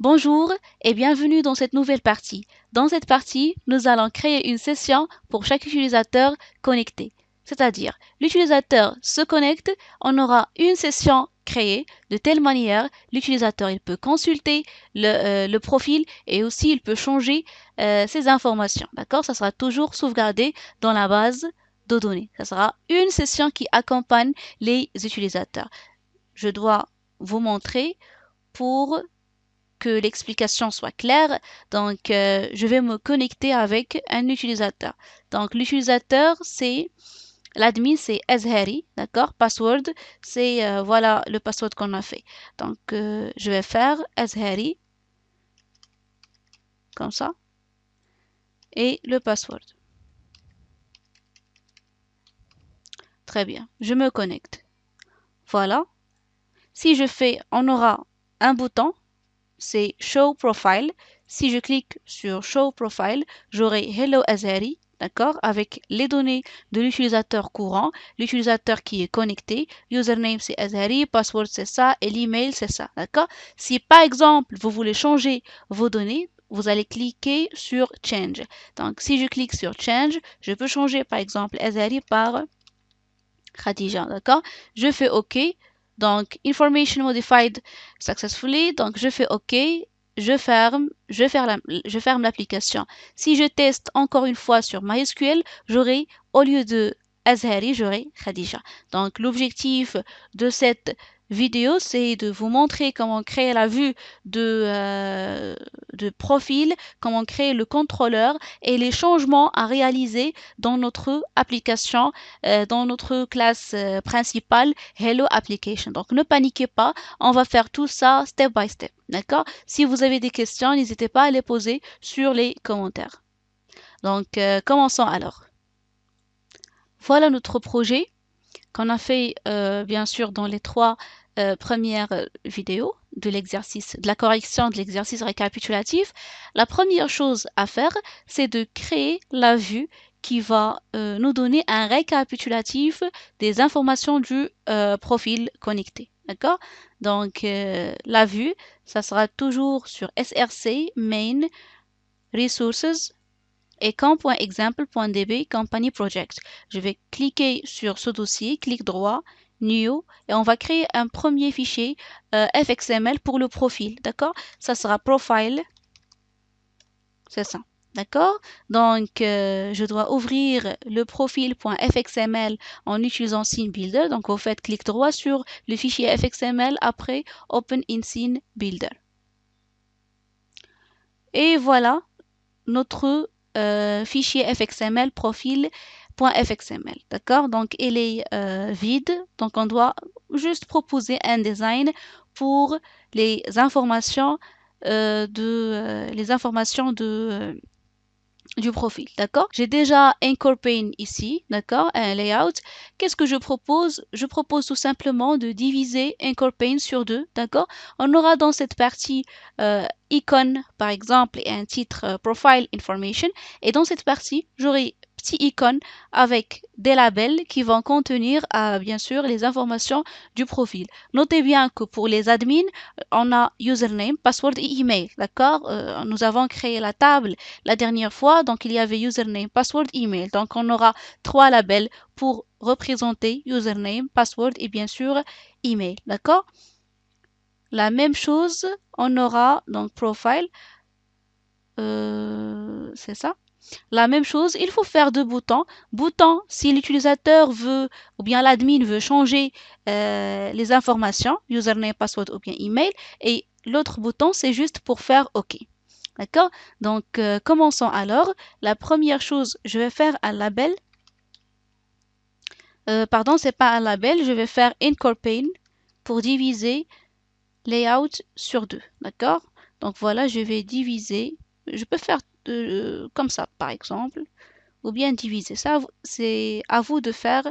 Bonjour et bienvenue dans cette nouvelle partie. Dans cette partie, nous allons créer une session pour chaque utilisateur connecté. C'est-à-dire, l'utilisateur se connecte, on aura une session créée de telle manière, l'utilisateur il peut consulter le profil et aussi il peut changer ses informations. D'accord? Ça sera toujours sauvegardé dans la base de données. Ça sera une session qui accompagne les utilisateurs. Je dois vous montrer pour que l'explication soit claire. Donc, je vais me connecter avec un utilisateur. Donc, l'utilisateur, c'est l'admin, c'est Azhari, d'accord? Password, c'est voilà le password qu'on a fait. Donc, je vais faire Azhari comme ça et le password. Très bien, je me connecte. Voilà. Si je fais, on aura un bouton, c'est Show Profile. Si je clique sur Show Profile, j'aurai Hello Azhari, d'accord, avec les données de l'utilisateur courant, l'utilisateur qui est connecté, username c'est Azhari, password c'est ça, et l'email c'est ça, d'accord. Si par exemple vous voulez changer vos données, vous allez cliquer sur Change. Donc si je clique sur Change, je peux changer par exemple Azhari par Khadija, d'accord. Je fais OK. Donc, information modified successfully. Donc, je fais OK. Je ferme l'application. Si je teste encore une fois sur MySQL, j'aurai, au lieu de Azhari, j'aurai Khadija. Donc, l'objectif de cette vidéo, c'est de vous montrer comment créer la vue de profil, comment créer le contrôleur et les changements à réaliser dans notre application dans notre classe principale Hello Application. Donc ne paniquez pas, on va faire tout ça step by step. D'accord? Si vous avez des questions, n'hésitez pas à les poser sur les commentaires. Donc commençons alors. Voilà notre projet qu'on a fait bien sûr dans les trois premières vidéos de l'exercice, de la correction de l'exercice récapitulatif. La première chose à faire, c'est de créer la vue qui va nous donner un récapitulatif des informations du profil connecté. D'accord? Donc, la vue, ça sera toujours sur src main resources et camp.example.db company project. Je vais cliquer sur ce dossier, clic droit, new, et on va créer un premier fichier fxml pour le profil, d'accord? Ça sera profile, c'est ça. D'accord? Donc, je dois ouvrir le profil.fxml en utilisant Scene Builder. Donc, vous faites clic droit sur le fichier fxml, après Open in Scene Builder. Et voilà notre fichier fxml profil.fxml. D'accord? Donc, il est vide. Donc, on doit juste proposer un design pour les informations du profil, d'accord? J'ai déjà incorporé ici, d'accord, un layout. Qu'est-ce que je propose? Je propose tout simplement de diviser incorporate sur deux, d'accord? On aura dans cette partie icône, par exemple, et un titre profile information. Et dans cette partie, j'aurai petit icône avec des labels qui vont contenir, bien sûr, les informations du profil. Notez bien que pour les admins, on a username, password et email, d'accord? Nous avons créé la table la dernière fois, donc il y avait username, password, email. Donc on aura trois labels pour représenter username, password et bien sûr email. D'accord? La même chose, on aura donc profile, c'est ça. La même chose, il faut faire deux boutons. Bouton si l'utilisateur veut ou bien l'admin veut changer les informations, username, password ou bien email. Et l'autre bouton, c'est juste pour faire OK. D'accord? Donc, commençons alors. La première chose, je vais faire un label. Pardon, c'est pas un label. Je vais faire incorporate pour diviser layout sur deux. D'accord? Donc voilà, je vais diviser. Je peux faire comme ça, par exemple, ou bien diviser. Ça, c'est à vous de faire,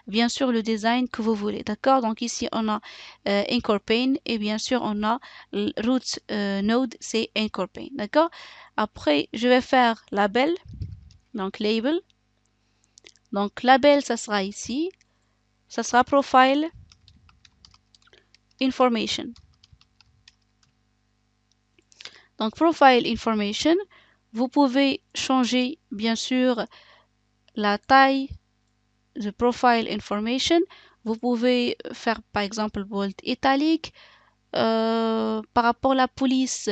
bien sûr, le design que vous voulez. D'accord? Donc ici, on a incorporate et bien sûr, on a root node, c'est incorporate. D'accord? Après, je vais faire label, donc label. Donc label, ça sera ici. Ça sera profile information. Donc, Profile Information, vous pouvez changer, bien sûr, la taille de Profile Information. Vous pouvez faire, par exemple, bold italique. Par rapport à la police,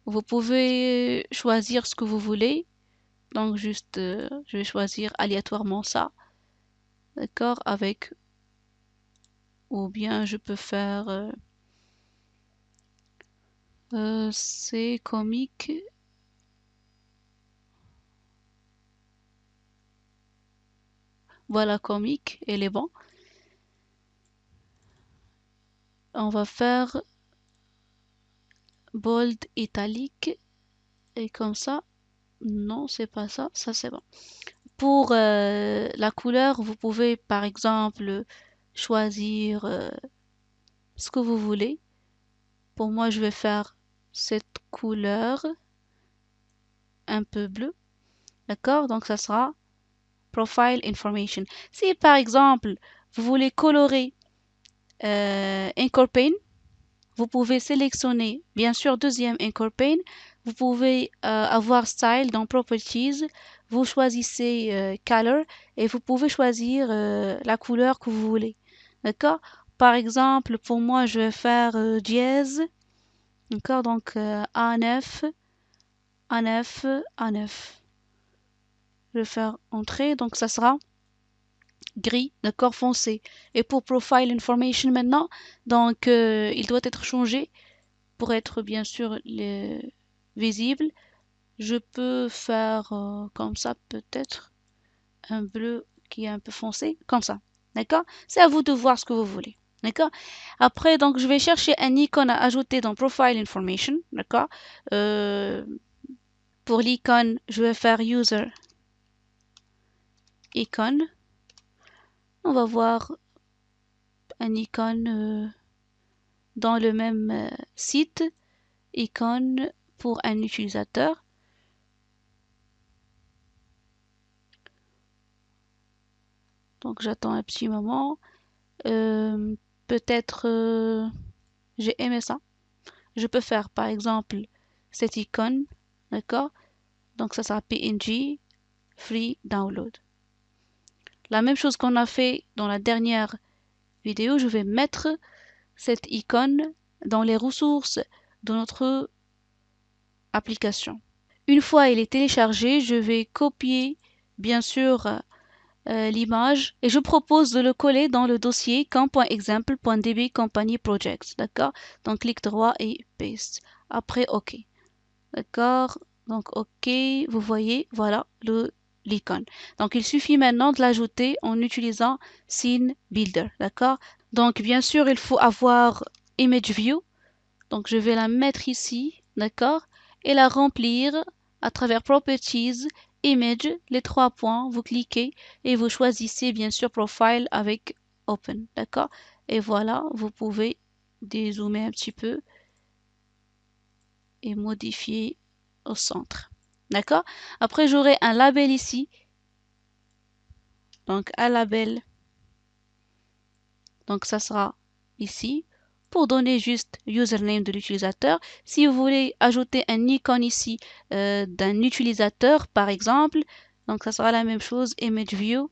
vous pouvez choisir ce que vous voulez. Donc, juste, je vais choisir aléatoirement ça. D'accord? Avec, ou bien je peux faire, c'est comique. Voilà, comique, elle est bon. On va faire bold italique et comme ça. Non, c'est pas ça. Ça, c'est bon. Pour la couleur, vous pouvez par exemple choisir ce que vous voulez. Pour moi, je vais faire cette couleur un peu bleue. D'accord? Donc, ça sera Profile Information. Si par exemple, vous voulez colorer Anchor Pane, vous pouvez sélectionner, bien sûr, deuxième Anchor Pane. Vous pouvez avoir Style dans Properties. Vous choisissez Color et vous pouvez choisir la couleur que vous voulez. D'accord? Par exemple, pour moi, je vais faire dièse. D'accord? Donc A9, A9, A9. Je vais faire entrée. Donc ça sera gris, d'accord, foncé. Et pour Profile Information maintenant, donc il doit être changé pour être bien sûr visible. Je peux faire comme ça peut-être un bleu qui est un peu foncé, comme ça. D'accord? C'est à vous de voir ce que vous voulez. D'accord? Après, donc, je vais chercher un icône à ajouter dans Profile Information. D'accord? Pour l'icône, je vais faire User Icon. On va voir un icône dans le même site. Icône pour un utilisateur. Donc, j'attends un petit moment. Peut-être j'ai aimé ça. Je peux faire par exemple cette icône, d'accord? Donc ça sera PNG Free Download. La même chose qu'on a fait dans la dernière vidéo, je vais mettre cette icône dans les ressources de notre application. Une fois elle est téléchargée, je vais copier bien sûr l'image et je propose de le coller dans le dossier com.example.db company projects. D'accord? Donc clic droit et paste. Après OK. D'accord? Donc OK, vous voyez, voilà l'icône. Donc il suffit maintenant de l'ajouter en utilisant Scene Builder. D'accord? Donc bien sûr, il faut avoir Image View. Donc je vais la mettre ici, d'accord? Et la remplir à travers Properties, Image, les trois points, vous cliquez et vous choisissez bien sûr Profile avec Open, d'accord? Et voilà, vous pouvez dézoomer un petit peu et modifier au centre, d'accord? Après j'aurai un label ici, donc un label, donc ça sera ici. Pour donner juste username de l'utilisateur. Si vous voulez ajouter un icône ici d'un utilisateur, par exemple, donc ça sera la même chose, image view,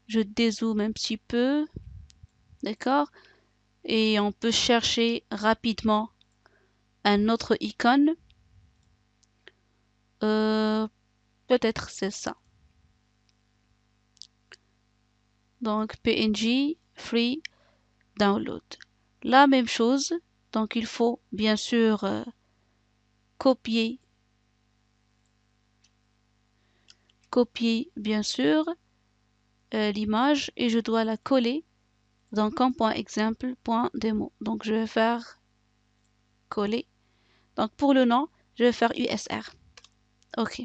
je dézoome un petit peu, d'accord, et on peut chercher rapidement un autre icône, peut-être c'est ça. Donc PNG Free Download. La même chose, donc il faut bien sûr copier bien sûr l'image et je dois la coller dans com.example.demo. Donc je vais faire coller. Donc pour le nom, je vais faire USR. OK.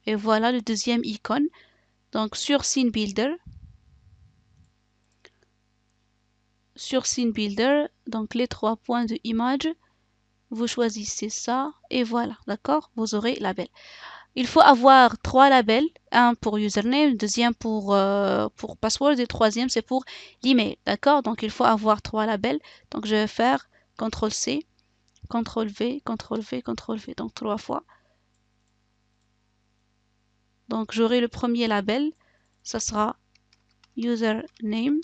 Et voilà le deuxième icône. Donc sur Scene Builder, donc les trois points de image, vous choisissez ça et voilà, d'accord? Vous aurez label. Il faut avoir trois labels, un pour username, deuxième pour password et troisième c'est pour l'email, d'accord? Donc il faut avoir trois labels. Donc je vais faire CTRL-C, CTRL-V, CTRL-V, CTRL-V, donc 3 fois. Donc j'aurai le premier label, ça sera username,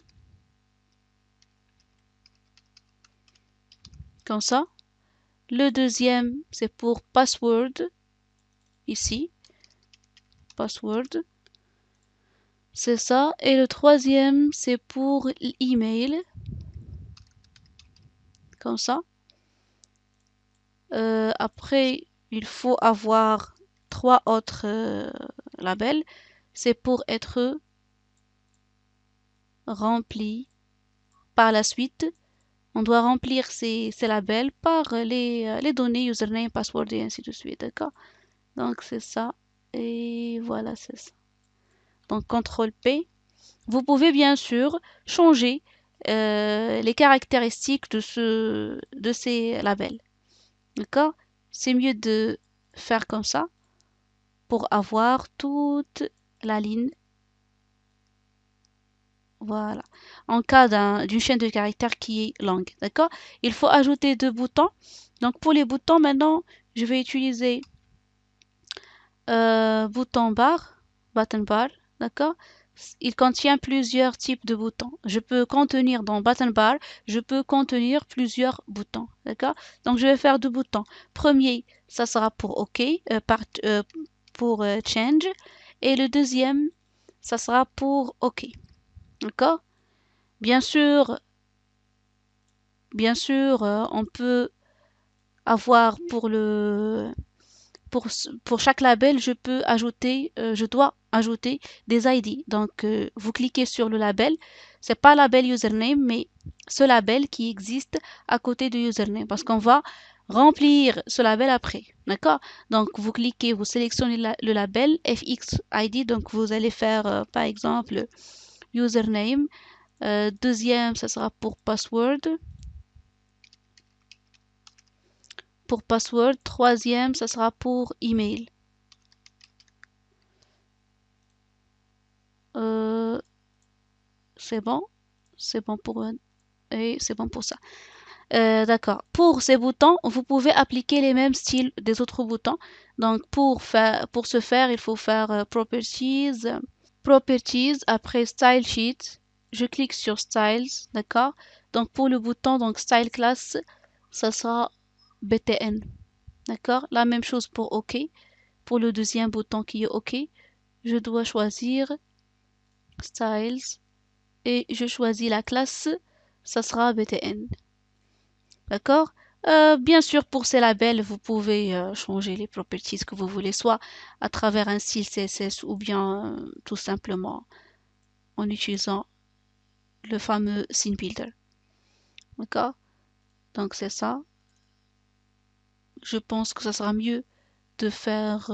comme ça. Le deuxième, c'est pour password, ici, password, c'est ça. Et le troisième, c'est pour l'email, comme ça. Après, il faut avoir 3 autres labels. C'est pour être rempli par la suite. On doit remplir ces labels par les données username, password et ainsi de suite, d'accord? Donc c'est ça. Et voilà, c'est ça. Donc CTRL P. Vous pouvez bien sûr changer les caractéristiques de ces labels. D'accord? C'est mieux de faire comme ça pour avoir toute la ligne. Voilà. En cas d'une chaîne de caractères qui est longue. D'accord? Il faut ajouter 2 boutons. Donc pour les boutons, maintenant, je vais utiliser bouton bar, button bar. D'accord? Il contient plusieurs types de boutons. Je peux contenir dans button bar, je peux contenir plusieurs boutons. D'accord? Donc je vais faire 2 boutons. Premier, ça sera pour OK, pour change. Et le deuxième, ça sera pour OK. D'accord? Bien sûr, on peut avoir pour chaque label, je dois ajouter des ID. Donc, vous cliquez sur le label. C'est pas label username, mais ce label qui existe à côté du username, parce qu'on va remplir ce label après. D'accord? Donc, vous cliquez, vous sélectionnez le label FX ID. Donc, vous allez faire, par exemple, username. Deuxième, ça sera pour password. Pour password. Troisième, ça sera pour email. C'est bon. C'est bon pour et c'est bon pour ça. D'accord. Pour ces boutons, vous pouvez appliquer les mêmes styles des autres boutons. Donc pour ce faire, il faut faire Properties, Properties, après Style Sheet. Je clique sur Styles, d'accord. Donc pour le bouton, donc Style Class, ça sera BTN, d'accord. La même chose pour OK. Pour le deuxième bouton qui est OK, je dois choisir Styles et je choisis la classe, ça sera BTN. D'accord? Bien sûr, pour ces labels, vous pouvez changer les properties que vous voulez, soit à travers un style CSS ou bien tout simplement en utilisant le fameux Scene Builder. D'accord? Donc c'est ça. Je pense que ça sera mieux de faire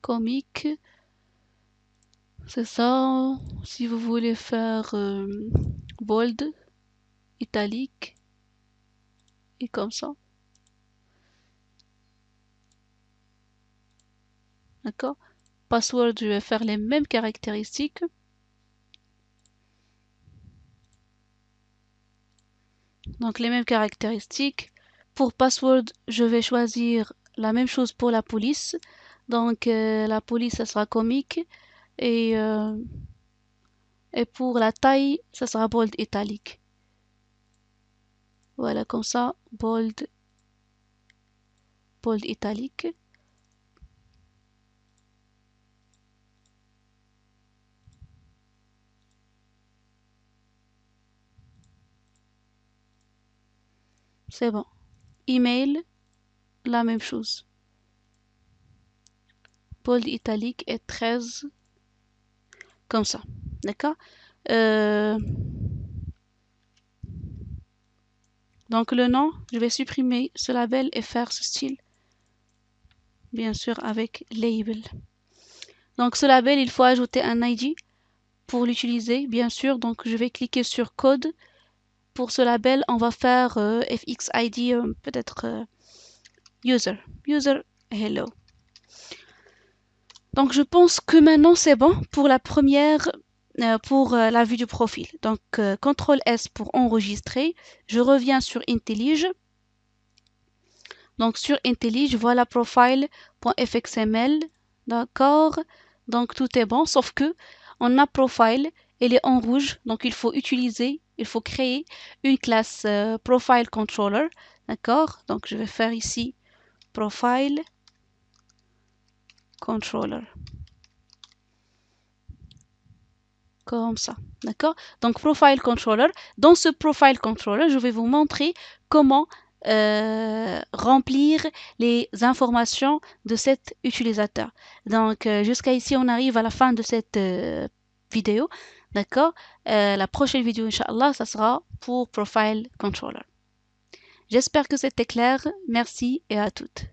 comique. C'est ça. Si vous voulez faire bold, italique et comme ça. D'accord? Password, je vais faire les mêmes caractéristiques. Donc les mêmes caractéristiques. Pour password, je vais choisir la même chose pour la police. Donc la police, ça sera comique. Et, et pour la taille, ça sera bold italique. Voilà, comme ça, bold italique. C'est bon. Email, la même chose. Bold italique et 13. Comme ça. D'accord? Donc le nom, je vais supprimer ce label et faire ce style. Bien sûr avec label. Donc ce label, il faut ajouter un ID pour l'utiliser, bien sûr. Donc je vais cliquer sur code. Pour ce label, on va faire FXID, peut-être user. User hello. Donc je pense que maintenant c'est bon pour la première pour la vue du profil. Donc, CTRL S pour enregistrer. Je reviens sur IntelliJ. Donc, sur IntelliJ, voilà profile.fxml. D'accord. Donc, tout est bon, sauf que on a profile, elle est en rouge. Donc, il faut créer une classe profile controller. D'accord. Donc, je vais faire ici profile controller. Comme ça, d'accord? Donc, Profile Controller. Dans ce Profile Controller, je vais vous montrer comment remplir les informations de cet utilisateur. Donc, jusqu'à ici, on arrive à la fin de cette vidéo, d'accord? La prochaine vidéo, Inch'Allah, ça sera pour Profile Controller. J'espère que c'était clair. Merci et à toutes.